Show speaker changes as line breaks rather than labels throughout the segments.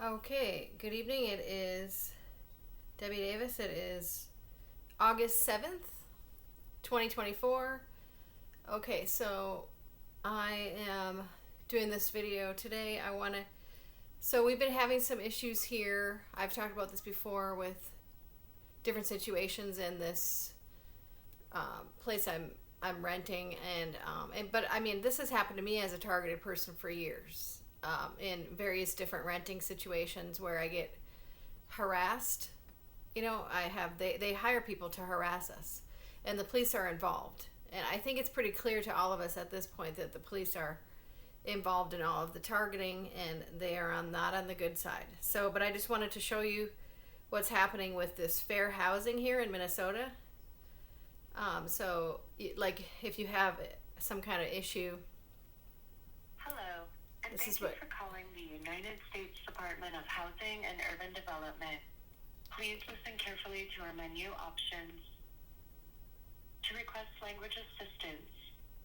Okay, good evening. It is Debbie Davis. It is August 7th, 2024. Okay, so I am doing this video today. So we've been having some issues here. I've talked about this before with different situations in this place I'm renting, but I mean, this has happened to me as a targeted person for years. In various different renting situations where I get harassed. They hire people to harass us, and the police are involved. And I think it's pretty clear to all of us at this point that the police are involved in all of the targeting, and they are not on the good side. So, but I just wanted to show you what's happening with this fair housing here in Minnesota. Like, if you have some kind of issue.
Hello, and thank you for calling the United States Department of Housing and Urban Development. Please listen carefully to our menu options. To request language assistance,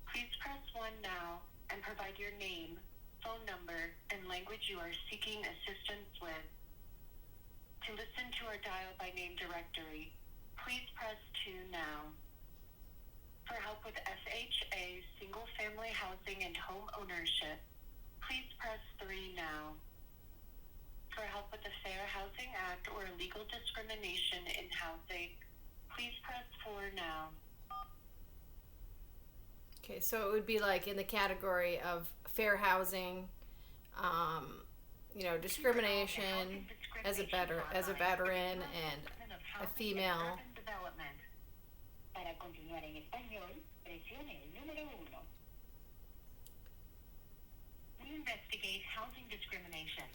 please press 1 now and provide your name, phone number, and language you are seeking assistance with. To listen to our dial by name directory, please press 2 now. For help with FHA, single-family housing and home ownership, please press 3 now. For help with the Fair Housing Act or legal discrimination in housing, please press 4 now.
Okay, so it would be like in the category of fair housing, discrimination as a veteran and a female.
Para continuar en español, presione el número 1. We investigate housing discrimination.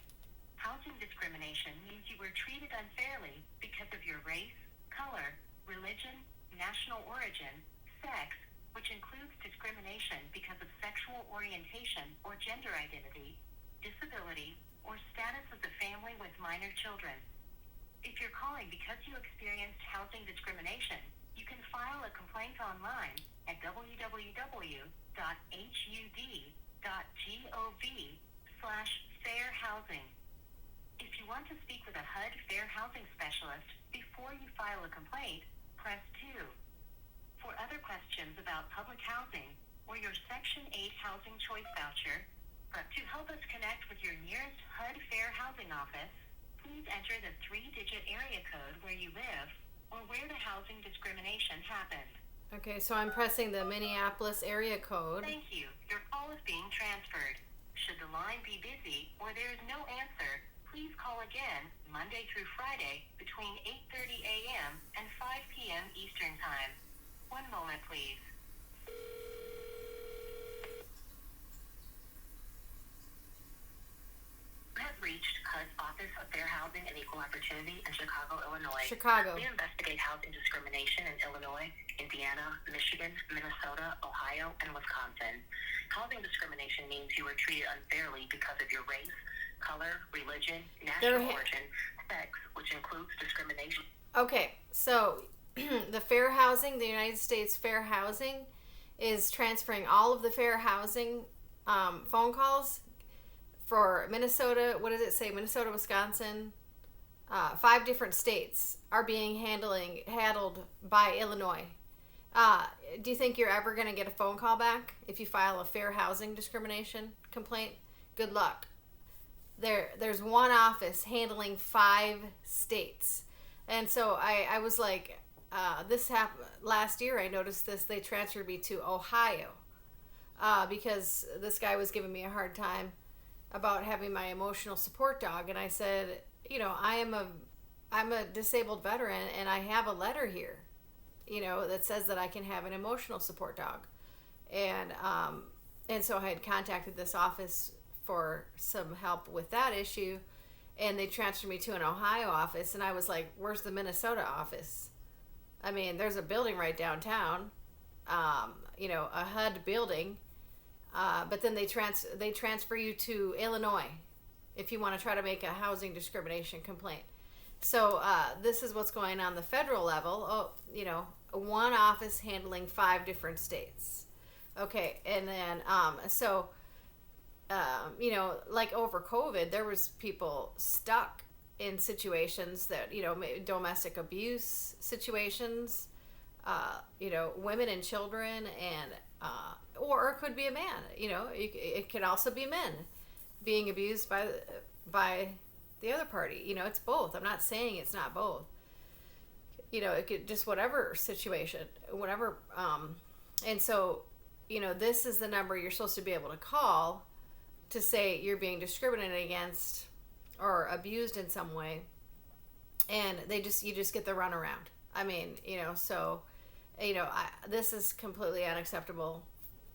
Housing discrimination means you were treated unfairly because of your race, color, religion, national origin, sex, which includes discrimination because of sexual orientation or gender identity, disability, or status as a family with minor children. If you're calling because you experienced housing discrimination, you can file a complaint online at www.hud.gov/fairhousing. If you want to speak with a HUD Fair Housing Specialist before you file a complaint, press 2. For other questions about public housing or your Section 8 Housing Choice Voucher, to help us connect with your nearest HUD Fair Housing office, please enter the 3-digit area code where you live or where the housing discrimination happened.
Okay, so I'm pressing the Minneapolis area code.
Thank you. Your call is being transferred. Should the line be busy or there is no answer, please call again Monday through Friday between 8:30 a.m. and 5 p.m. Eastern Time. One moment, please. You have reached HUD's Office of Fair Housing and Equal Opportunity in Chicago, Illinois.
Chicago.
We investigate housing discrimination in Illinois, Indiana, Michigan, Minnesota, Ohio, and Wisconsin. Housing discrimination means you were treated unfairly because of your race, color, religion, national origin, sex, which includes discrimination.
Okay, so the United States Fair Housing is transferring all of the fair housing phone calls for Minnesota. What does it say? Minnesota, Wisconsin, 5 different states are being handled by Illinois. Do you think you're ever going to get a phone call back if you file a fair housing discrimination complaint? Good luck. There's one office handling 5 states. And so I was like, this happened last year. I noticed this. They transferred me to Ohio because this guy was giving me a hard time about having my emotional support dog. And I said, I'm a disabled veteran, and I have a letter here, that says that I can have an emotional support dog. And so I had contacted this office for some help with that issue, and they transferred me to an Ohio office. And I was like, where's the Minnesota office? I mean, there's a building right downtown, a HUD building, but then they transfer you to Illinois if you want to try to make a housing discrimination complaint. So this is what's going on the federal level. One office handling 5 different states. Okay, and then so like over COVID, there was people stuck in situations that, domestic abuse situations, women and children, and or it could be a man. It could also be men being abused by the other party. It's both. I'm not saying it's not both. It could just whatever situation, whatever. And so, this is the number you're supposed to be able to call to say you're being discriminated against or abused in some way, and you just get the runaround. I mean, this is completely unacceptable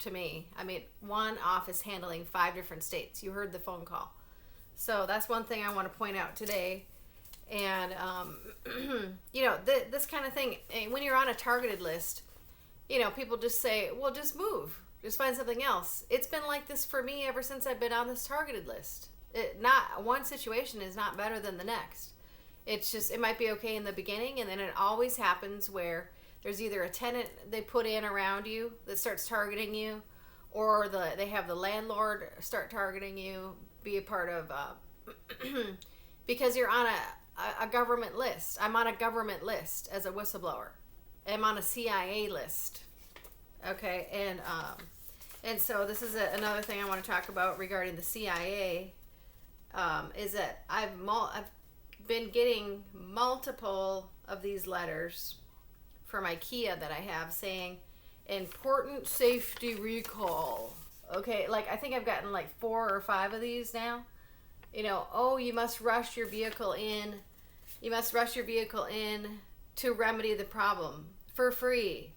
to me. I mean, one office handling 5 different states. You heard the phone call. So that's one thing I want to point out today. And, this kind of thing, when you're on a targeted list, people just say, well, just move. Just find something else. It's been like this for me ever since I've been on this targeted list. Not one situation is not better than the next. It's just, it might be okay in the beginning, and then it always happens where there's either a tenant they put in around you that starts targeting you, or they have the landlord start targeting you, be a part of, because you're on a government list. I'm on a government list as a whistleblower. I'm on a CIA list. Okay, and so this is another thing I want to talk about regarding the CIA, is that I've been getting multiple of these letters from IKEA that I have saying important safety recall. Okay, like I think I've gotten like 4 or 5 of these now. You must rush your vehicle in. You must rush your vehicle in to remedy the problem for free.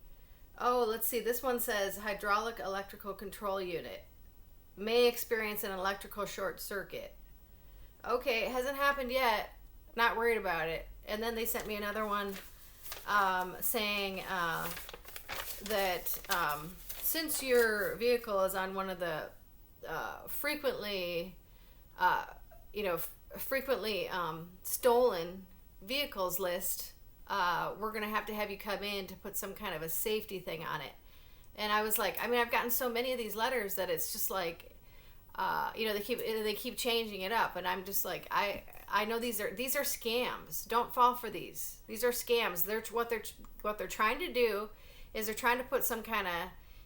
Oh, let's see. This one says hydraulic electrical control unit may experience an electrical short circuit. Okay, it hasn't happened yet. Not worried about it. And then they sent me another one saying that since your vehicle is on one of the frequently stolen vehicles list, we're going to have you come in to put some kind of a safety thing on it. And I was like, I've gotten so many of these letters that it's just like, they keep changing it up, and I'm just like, I know these are scams. Don't fall for these. These are scams. What they're trying to do is they're trying to put some kind of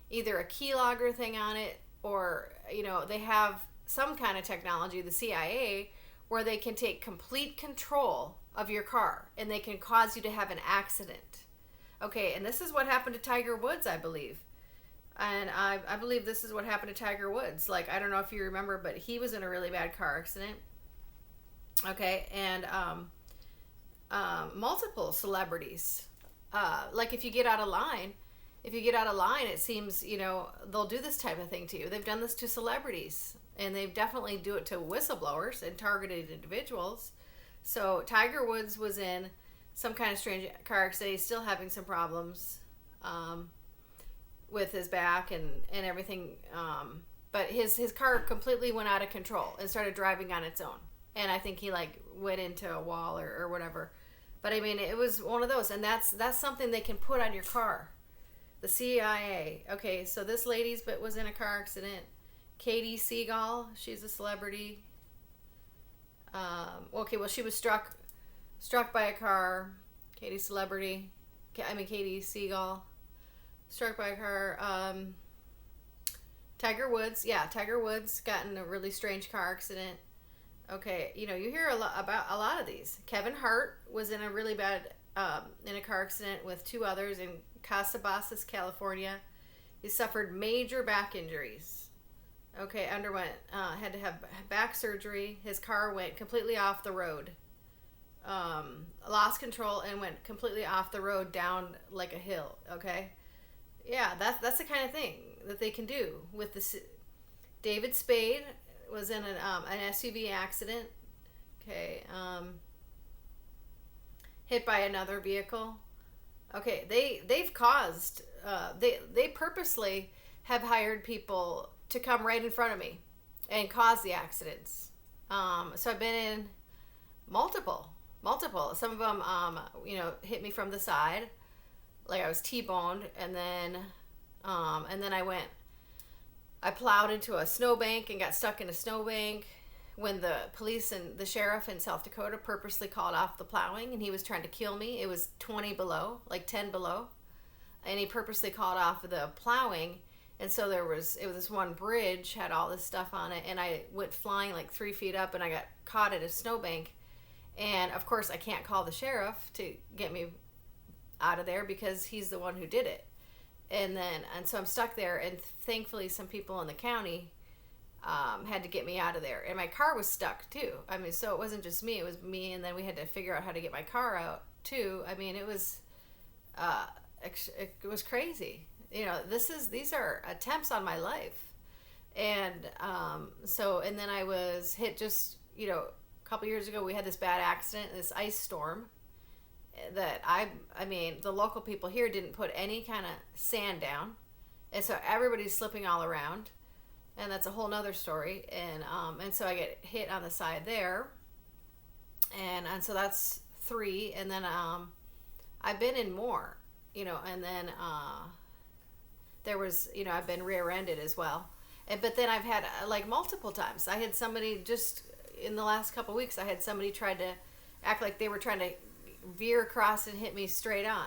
either a keylogger thing on it, or they have some kind of technology, the CIA, where they can take complete control of your car and they can cause you to have an accident. Okay, and this is what happened to Tiger Woods, I believe. And I believe this is what happened to Tiger Woods. Like, I don't know if you remember, but he was in a really bad car accident. Okay, and multiple celebrities. Like, if you get out of line, it seems, they'll do this type of thing to you. They've done this to celebrities, and they've definitely do it to whistleblowers and targeted individuals. So Tiger Woods was in some kind of strange car accident. He's still having some problems with his back and everything. But his car completely went out of control and started driving on its own. And I think he went into a wall or whatever. But I mean, it was one of those, and that's something they can put on your car. The CIA. Okay, so this lady's was in a car accident. Katie Seagal, she's a celebrity. She was struck by a car. Katie Seagal, struck by a car. Tiger Woods got in a really strange car accident. Okay, you hear about a lot of these. Kevin Hart was in a really bad in a car accident with 2 others in Calabasas, California. He suffered major back injuries. Okay, had to have back surgery. His car went completely off the road. Lost control and went completely off the road down like a hill. Okay, yeah, that's the kind of thing that they can do with this. David Spade was in an SUV accident. Okay, hit by another vehicle. Okay, they've caused they purposely have hired people to come right in front of me and cause the accidents. So I've been in multiple. Some of them, hit me from the side, like I was T-boned, and then I went I plowed into a snowbank and got stuck in a snowbank when the police and the sheriff in South Dakota purposely called off the plowing, and he was trying to kill me. It was 20 below, like 10 below, and he purposely called off the plowing. And so it was this one bridge had all this stuff on it, and I went flying like 3 feet up, and I got caught in a snowbank. And of course I can't call the sheriff to get me out of there because he's the one who did it. And so I'm stuck there, and thankfully some people in the county had to get me out of there. And my car was stuck too. I mean, so it wasn't just me, it was me, and then we had to figure out how to get my car out too. I mean, it was crazy. You know, these are attempts on my life. And and then I was hit just, a couple years ago. We had this bad accident, this ice storm that I mean, the local people here didn't put any kind of sand down, and so everybody's slipping all around, and that's a whole nother story. And so I get hit on the side there, and so that's 3. And then I've been in more, and then there was, I've been rear-ended as well. But then I've had like multiple times. I had somebody just in the last couple weeks. I had somebody try to act like they were trying to veer across and hit me straight on,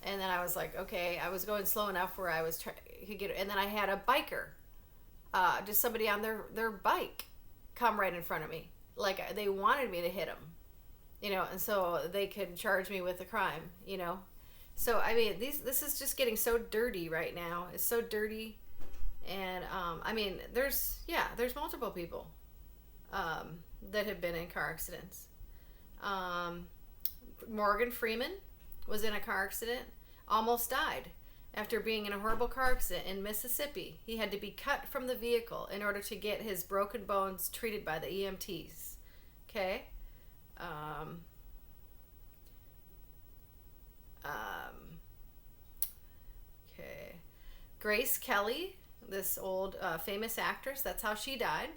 and then I was like, okay, I was going slow enough where I was could get. And then I had a biker, just somebody on their bike, come right in front of me, like they wanted me to hit them, and so they could charge me with a crime, So I mean, this is just getting so dirty right now. It's so dirty, and I mean, there's multiple people that have been in car accidents. Morgan Freeman was in a car accident, almost died after being in a horrible car accident in Mississippi. He had to be cut from the vehicle in order to get his broken bones treated by the EMTs. Okay. Okay. Grace Kelly, this old famous actress, that's how she died.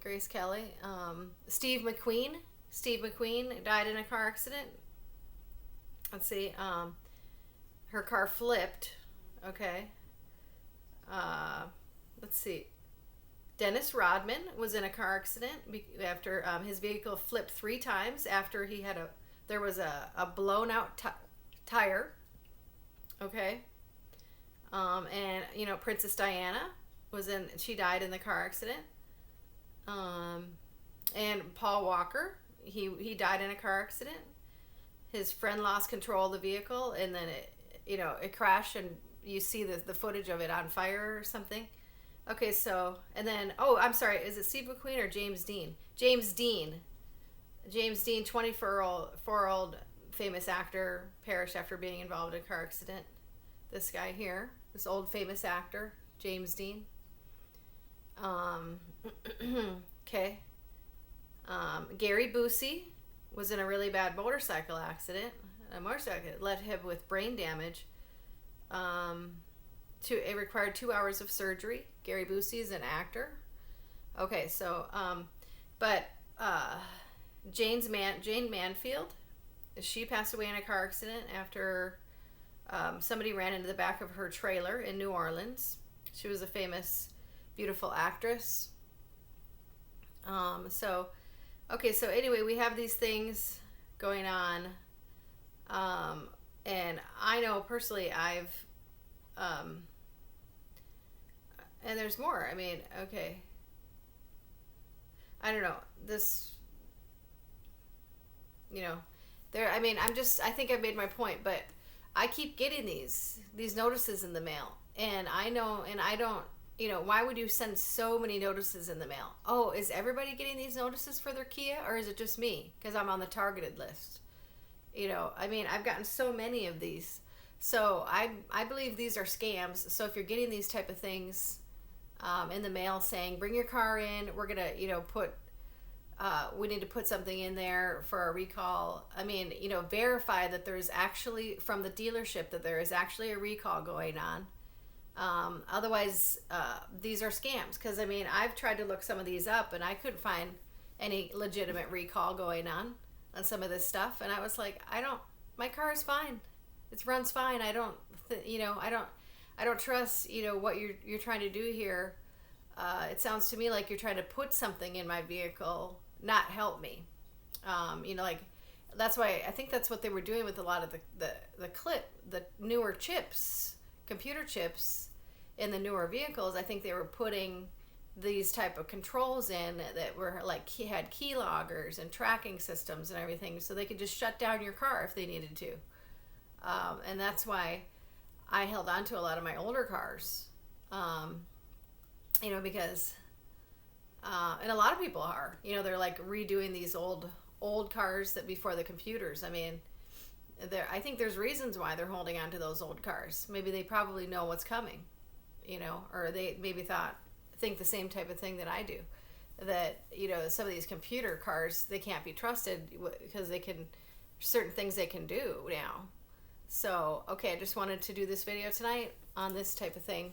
Grace Kelly. Steve McQueen died in a car accident. Let's see. Her car flipped. Okay. Let's see. Dennis Rodman was in a car accident after his vehicle flipped 3 times after there was a blown out tire. Okay. And Princess Diana she died in the car accident. And Paul Walker, he died in a car accident. His friend lost control of the vehicle, and then it crashed, and you see the footage of it on fire or something. Okay, so, and then, I'm sorry, is it Steve McQueen or James Dean? James Dean, 24-year-old famous actor, perished after being involved in a car accident. This guy here, this old famous actor, James Dean. Okay. Gary Busey was in a really bad motorcycle accident. A motorcycle left him with brain damage. It required 2 hours of surgery. Gary Busey is an actor. Okay, so, Jane Manfield, she passed away in a car accident after somebody ran into the back of her trailer in New Orleans. She was a famous, beautiful actress. So anyway, we have these things going on. And I know personally and there's more. I mean, okay. I don't know. I think I've made my point, but I keep getting these notices in the mail. And I know, and I don't, why would you send so many notices in the mail? Oh, is everybody getting these notices for their Kia, or is it just me? Because I'm on the targeted list. I've gotten so many of these. So I believe these are scams. So if you're getting these type of things in the mail saying, bring your car in, we're going to, we need to put something in there for a recall. Verify that there's actually, from the dealership, that there is actually a recall going on. Otherwise, these are scams. Because, I've tried to look some of these up, and I couldn't find any legitimate recall going on some of this stuff. And I was like, my car is fine. It runs fine. I don't trust, what you're trying to do here. It sounds to me like you're trying to put something in my vehicle, not help me. Like that's why I think that's what they were doing with a lot of the newer chips, computer chips in the newer vehicles. I think they were putting these type of controls in that were like had key loggers and tracking systems and everything, so they could just shut down your car if they needed to. And that's why I held on to a lot of my older cars, because and a lot of people are, they're like redoing these old cars that before the computers. I mean, I think there's reasons why they're holding on to those old cars. Maybe they probably know what's coming, or they maybe think the same type of thing that I do, that some of these computer cars, they can't be trusted because certain things they can do now. So okay, I just wanted to do this video tonight on this type of thing.